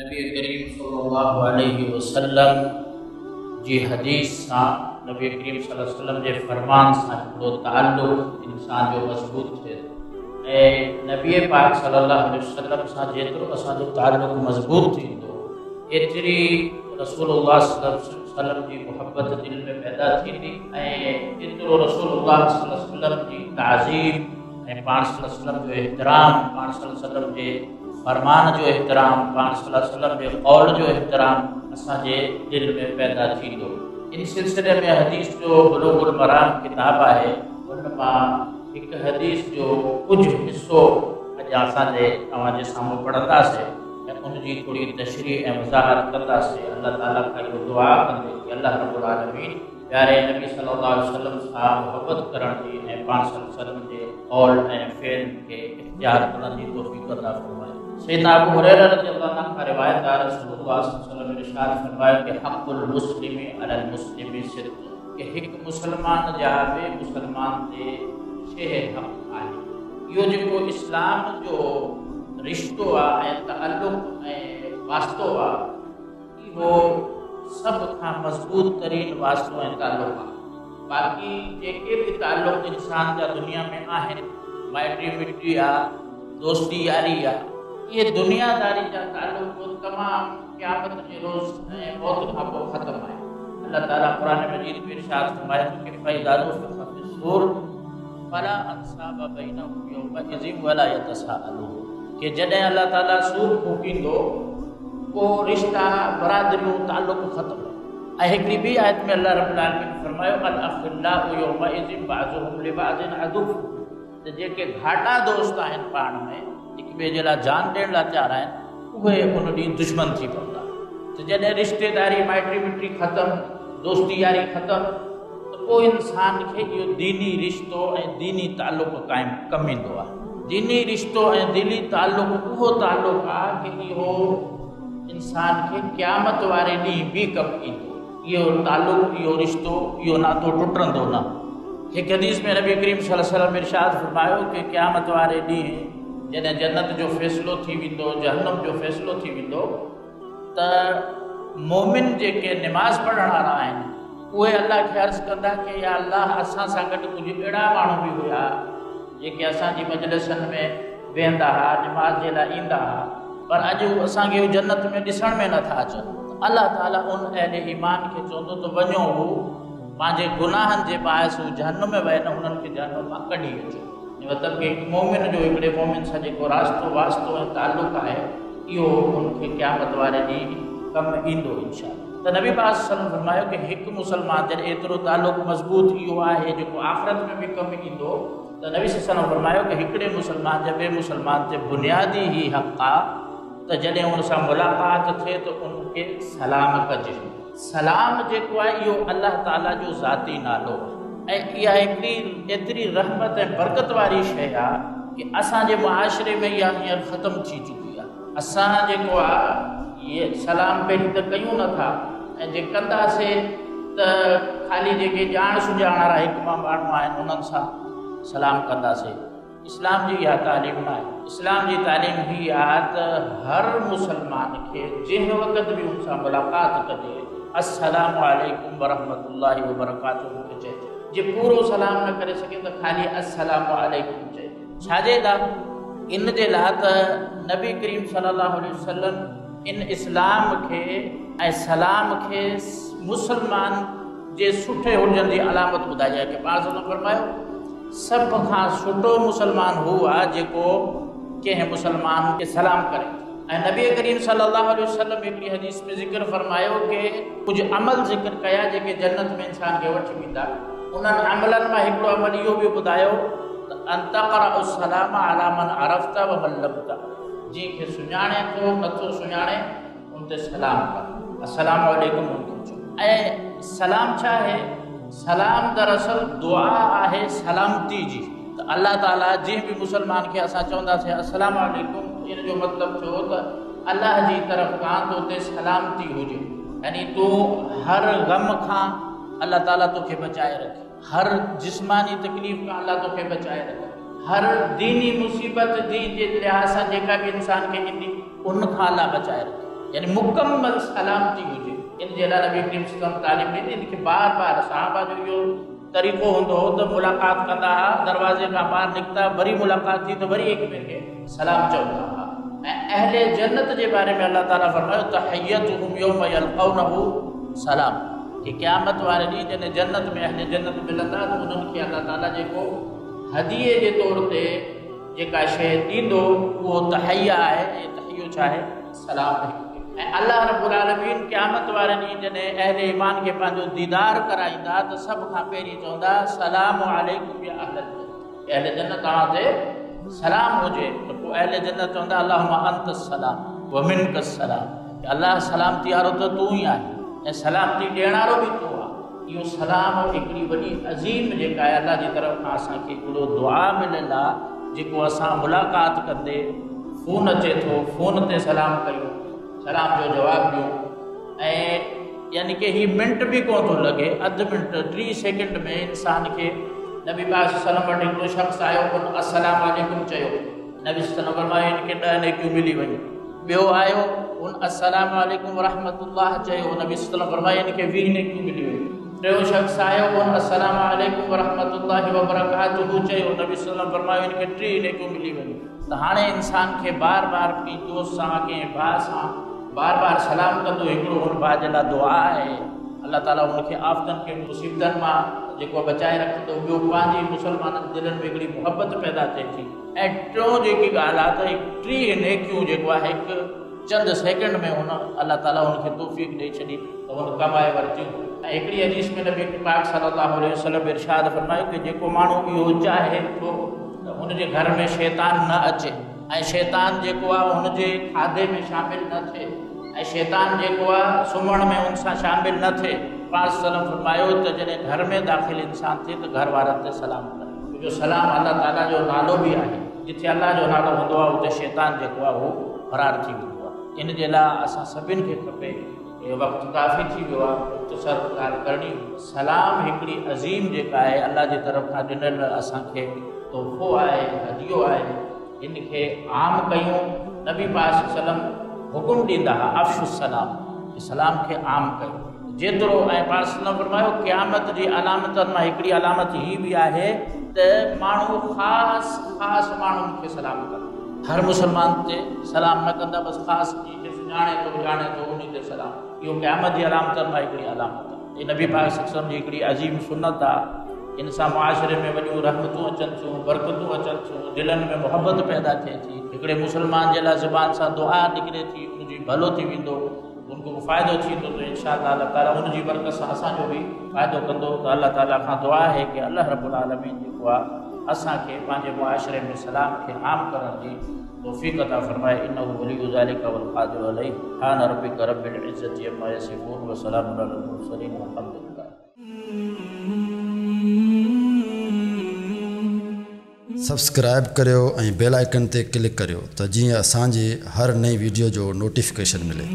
नबी करीम सल्लल्लाहु अलैहि वसल्लम जी हदीस सां नबी करीम सल्लल्लाहु अलैहि वसल्लम जे फरमान सां हिकिड़ो ताल्लुक़ इंसान जो मज़बूत थिए ऐं नबी पाक सल्लल्लाहु अलैहि वसल्लम सां जेतिरो असांजो ताल्लुक़ मज़बूत थींदो एतिरी रसूलुल्लाह सल्लल्लाहु अलैहि वसल्लम जी मुहब्बत दिल में पैदा थींदी ऐं एतिरो रसूलुल्लाह सल्लल्लाहु अलैहि वसल्लम जी ताज़ीम ऐं पाण सल्लल्लाहु अलैहि वसल्लम जो एहतराम, पाण सल्लल्लाहु अलैहि वसल्लम जे फरमान जो एहतराम, पाण सल्लल्लाहु अलैहि वसल्लम जे कौल जो एहतराम असांजे दिल में पैदा थींदो। इन सिलसिले में हदीस जो बुलूगुल मराम किताब आहे, उन मां हिकु हदीस जो कुझु हिसो अॼु असांजे तव्हांजे साम्हूं पढ़ंदासीं ऐं उनजी थोरी तशरीह ऐं वज़ाहत कंदासीं। अल्लाह ताला खां इहो दुआ कंदे कि अल्लाह रब्बुल आलमीन प्यारे नबी सल्लल्लाहु अलैहि वसल्लम सां मुहबत करण जी ऐं पाण सल्लल्लाहु अलैहि वसल्लम जे कौल ऐं फ़ेल खे इख्तियार करण जी तौफ़ीक़ अता फ़रमाए। सैयदना अबू हुरैरा रज़ियल्लाहु अन्हु का रिवायत है, रसूलुल्लाह सल्लल्लाहु अलैहि वसल्लम ने इरशाद फरमाया कि हक़्क़ुल मुस्लिमी अलल मुस्लिमी सिद्क़, कि हिकु मुसलमान जा ॿिए मुसलमान ते छह हक़ आहे। इहो जेको इस्लाम जो रिश्तो आहे ऐं तअल्लुक़ ऐं वास्तो आहे, इहो सब खां मज़बूत तरीन वास्तो ऐं ताल्लुक़ आहे। बाक़ी जेके बि ताल्लुक़ इंसान जा दुनिया में आहिनि, माइटी मिटी आहे, दोस्ती यारी आहे, ये दुनियादारी जा ताल्लुक़ तमामु क़यामत जे रोज़ ऐं मौत खां पोइ ख़त्म आहे। अल्लाह ताला क़ुरान मजीद में इरशाद फरमाए थो कि फ़इज़ा नुफ़िख़ फ़िस्सूर फ़ला अंसाब बैनहुम यौमइज़िन वला यतसाअलून, कि जॾहिं अल्लाह ताला सूर फूकींदो पोइ रिश्ता बरादरियूं ताल्लुक़ ख़त्म। ऐं हिकिड़ी ॿी आयत में अल्लाह रब्बुल आलमीन फरमायो अल अख़िल्लाउ यौमइज़िन बअज़ुहुम लिबअज़िन अदुव्व, त जेके घाटा दोस्त आहिनि पाण में हिक ॿिए जे लाइ जान ॾियण लाइ तयारु आहिनि, उहे उन ॾींहुं दुश्मन थी पवंदा। त जॾहिं रिश्तेदारी माइटी मिटी ख़त्म, दोस्ती यारी ख़त्म, त पोइ इंसान खे इहो दीनी रिश्तो ऐं दीनी ताल्लुक़ क़ाइमु कमु ईंदो आहे। दीनी रिश्तो ऐं दिली ताल्लुक़ उहो ताल्लुक़ आहे कि इहो इंसान खे क़यामत वारे ॾींहुं बि कमु ईंदो। इहो ताल्लुक़, इहो रिश्तो, इहो नातो टुटंदो न। हिकु हदीस में नबी करीम सल्लल्लाहु अलैहि वसल्लम इरशाद फरमायो कि क़यामत वारे ॾींहुं जॾहिं जन्नत जो फ़ैसिलो थी वेंदो, जहन्नम जो फ़ैसिलो थी वेंदो, त मोमिन जेके निमाज़ पढ़ण वारा आहिनि उहे अल्लाह खे अर्ज़ु कंदा कि या अल्लाह असां सां गॾु कुझु अहिड़ा माण्हू बि हुआ जेके असांजी मजलिसनि में वेहंदा हुआ, निमाज़ जे लाइ ईंदा हुआ, पर अॼु असांखे जन्नत में ॾिसण में नथा अचनि। अल्लाह ताला उन अहले ईमान खे चवंदो त वञो, हू पंहिंजे गुनाहनि जे बाहिस हू जहन्नम में वञे, उन्हनि खे जहन्नम मां कढी अचो। मतिलबु कि मोमिन जो हिकिड़े मोमिन सां जेको रास्तो वास्तो ऐं ताल्लुक़ आहे, इहो उनखे क़यामत वारे ॾींहुं कमु ईंदो इंशाअल्लाह। त नबी पाक सल्लल्लाहु अलैहि वसल्लम फरमायो कि हिकु मुसलमान जॾहिं एतिरो ताल्लुक़ मज़बूत इहो आहे जेको आख़िरत में बि कमु ईंदो, त नबी सल्लल्लाहु अलैहि वसल्लम फरमायो कि हिकिड़े मुसलमान जे ॿिए मुसलमान ते बुनियादी ई हक़ आहे त जॾहिं उन सां मुलाक़ात थिए त उनखे सलाम कजे। सलाम जेको आहे इहो अल्लाह ताला जो ज़ाती नालो आहे ऐं इहा हिकिड़ी एतिरी रहमत ऐं बरकत वारी शइ आहे कि असांजे मुआशिरे में इहा हींअर ख़त्म थी चुकी आहे। असां जेको आहे इहे सलाम पहिरीं त कयूं नथा, ऐं जे कंदासीं त ख़ाली जेके ॼाण सुञाण वारा हिकु ॿ माण्हू आहिनि उन्हनि सां सलाम कंदासीं। इस्लाम जी इहा तालीम न आहे। इस्लाम जी तालीम ही आहे त हर मुसलमान खे जंहिं वक़्त बि उन सां मुलाक़ात कजे अस्सलामु अलैकुम वरहमतुल्लाहि वबरकातुहू चए। जे पूरो सलाम न करे सघे त ख़ाली अस्सलामु अलैकुम चए। छाजे लाइ? इन जे लाइ त नबी करीम सल्लल्लाहु अलैहि वसल्लम इन इस्लाम खे ऐं सलाम खे मुसलमान जे सुठे हुजण जी अलामत ॿुधाई आहे कि पाण सल्लल्लाहु फरमायो सभ खां सुठो मुसलमान हू आहे जेको कंहिं मुसलमान खे सलाम करे। ऐं नबी करीम सल्लल्लाहु अलैहि वसल्लम हिकिड़ी हदीस में ज़िक्र फरमायो कि कुझु अमल ज़िक्र कया जेके जन्नत में इंसान खे वठी वेंदा। उन्हनि अमलनि मां हिकिड़ो अमल इहो बि ॿुधायो त अंतक़रअ सलाम अला मन अरफ़्ता व मन लम तअरिफ़, जंहिंखे सुञाणे थो नथो सुञाणे उन ते सलाम कर, अस्सलामु अलैकुम उनखे चओ। ऐं सलाम छा आहे? सलाम दरअसल दुआ आहे सलामती जी। त अल्लाह ताला जंहिं बि मुसलमान खे असां चवंदासीं अस्सलामु अलैकुम, इन जो मतिलबु थियो त अल्लाह जी तरफ़ खां तो ते सलामती हुजे, यानी तूं हर गम खां अल्लाह ताला तोखे बचाए रखे, हर जिस्मानी तकलीफ़ खां अल्लाह तोखे बचाए रखे, हर दीनी मुसीबत जी जे लिहाज़ सां जेका बि इंसान खे ईंदी उन खां अल्लाह बचाए रखे। यानी मुकम्मल सलामती हुजे। इन जे लाइ नबी करीम सल्लल्लाहु अलैहि वसल्लम तालीम ॾिनी। इनखे बार बार सहाबा जो इहो तरीक़ो हूंदो हो त मुलाक़ात कंदा हुआ, दरवाज़े खां ॿाहिरि निकिता, वरी मुलाक़ात थी त वरी हिक ॿिए खे सलाम चवंदा हुआ। ऐं अहले जन्नत जे बारे में अल्लाह ताला फरमायो तहियतुहुम यौम यल्क़ौनहु सलाम, कि क़यामत वारे ॾींहुं जॾहिं जन्नत में अहले जन्नत मिलंदा त उन्हनि खे अल्लाह ताला जेको हदीए जे तौर ते जेका शइ ॾींदो उहो तहैया आहे। ऐं तहैयो छा आहे? सलाम आहे। ऐं अल्लाह रब्बुल आलमीन क़यामत वारे ॾींहुं जॾहिं अहले ईमान खे पंहिंजो दीदार कराईंदा त सभ खां पहिरीं चवंदा सलाम अलैकुम या अहल जन्नत, अहले जन्नत तव्हां ते सलाम हुजे। त पोइ अहले जन्नत चवंदा अल्लाहुम्मा अंत सलाम व मिनक सलाम, अल्लाह सलामती वारो त तूं ई आहे ऐं सलामती ॾियण वारो बि तूं आहे। इहो सलाम हिकिड़ी वॾी अज़ीम जेका आहे अल्लाह जी तरफ़ खां असांखे हिकिड़ो दुआ मिलियल आहे, जेको असां मुलाक़ात कंदे फ़ोन अचे थो, फ़ोन ते सलाम कयूं, सलाम जो जवाबु ॾियूं। ऐं यानी कि हीअ मिंट बि कोन थो लॻे, अधु मिंट 3 सेकेंड में इंसान खे नबी पाक सल्लल्लाहु अलैहि वसल्लम वटि हिकिड़ो शख़्स आयो, उन अस्सलामु अलैकुम चयो, नबी सल्लल्लाहु अलैहि वसल्लम हिनखे 10 नेकियूं मिली वञे। ॿियो आयो, उन अस्सलामु अलैकुम रहमतुल्लाह चयो, नबी सल्लल्लाहु अलैहि वसल्लम हिनखे 20 नेकियूं मिली वञे। टियों शख़्स आयो, उन अस्सलामु अलैकुम रहमतुल्लाहि व बरकातुहू चयो, नबी सल्लल्लाहु अलैहि वसल्लम हिनखे 3 नेकियूं मिली वञे। त हाणे इंसान खे बार बार कंहिं दोस्त सां कंहिं भाउ सां बार बार सलाम कंदो, हिकिड़ो हुन भाउ जे लाइ दुआ आहे, अल्लाह ताला हुनखे आफ़तनि खे मुसीबतनि मां जेको बचाए रखंदो। ॿियो पंहिंजी मुसलमाननि दिलनि में हिकिड़ी मुहबत पैदा थिए थी। ऐं टियों जेकी ॻाल्हि आहे त 3 नेकियूं जेको आहे हिकु चंद सेकेंड में हुन अल्लाह ताला हुनखे तौफ़ीक़ ॾेई छॾी त हुन कमाए वरितियूं। ऐं हिकिड़ी हदीस में नबी पाक सल्लल्लाहु अलैहि वसल्लम इरशाद फरमायो कि जेको माण्हू इहो चाहे थो त हुनजे घर में शैतान न अचे, ऐं शैतान जेको आहे हुनजे खाधे में शामिलु न थिए, ऐं शैतान जेको आहे सुम्हण में हुन सां शामिलु न थिए। पाक सल्लम फरमायो त जॾहिं घर में दाख़िल इंसान थिए त घर वारनि ते सलाम करे, जो सलाम अल्लाह ताला जो नालो बि आहे। जिथे अल्लाह जो नालो हूंदो आहे उते शैतान जेको आहे उहो फरार थी वेंदो आहे। इन जे लाइ असां सभिनि खे खपे, वक़्तु काफ़ी थी वियो आहे, मुख़्तसर ॻाल्हि करणी। सलाम हिकिड़ी अज़ीम जेका आहे अल्लाह जी तरफ़ खां ॾिनल असांखे तोहफ़ो आहे, हदियो आहे, इनखे आम कयूं। नबी पाक सल्लल्लाहु अलैहि वसल्लम हुकुम ॾींदा हुआ अफ़्शुस सलाम, सलाम खे आम कयूं जेतिरो। ऐं पाक सल्लल्लाहु फरमायो क़यामत जी अलामतनि मां हिकिड़ी अलामत हीअ बि आहे त माण्हू ख़ासि माण्हुनि खे सलाम कंदा, हर मुसलमान ते सलाम न कंदा, बसि ख़ासि जंहिंखे ॼाणे थो उन ते सलाम। इहो क़यामत जी अलामतनि मां हिकिड़ी अलामत आहे। नबी पाक सल्लल्लाहु अलैहि वसल्लम जी हिकिड़ी अज़ीम सुन्नत आहे। इन सां मुआशिरे में वॾियूं रहमतूं अचनि थियूं, बरकतूं अचनि थियूं, दिलनि में मुहबत पैदा थिए थी। हिकिड़े मुसलमान जे लाइ ज़ुबान सां दुआ निकिरे थी, उनजी भलो थी वेंदो, उनको फ़ाइदो थींदो, त इंशाअल्लाह अल्लाह ताला उनजी बरकत सां असांजो बि फ़ाइदो कंदो। त अल्लाह ताला खां दुआ आहे कि अल्लाह रब्बुल आलमीन जेको आहे असांखे पंहिंजे मुआशिरे में सलाम खे आम करण जी तौफ़ीक़ अता फ़रमाए। इन्नहु वलिय्यु ज़ालिका वल क़ादिरु अलैहि। सुब्हान रब्बिका रब्बिल इज़्ज़ति अम्मा यसिफ़ून व सलामुन अलल मुरसलीन वल्हम्दुलिल्लाह। सब्सक्राइब करियो ऐं बेल आइकन ते क्लिक करियो त जीअं असांजी हर नई वीडियो जो नोटिफिकेशन मिले।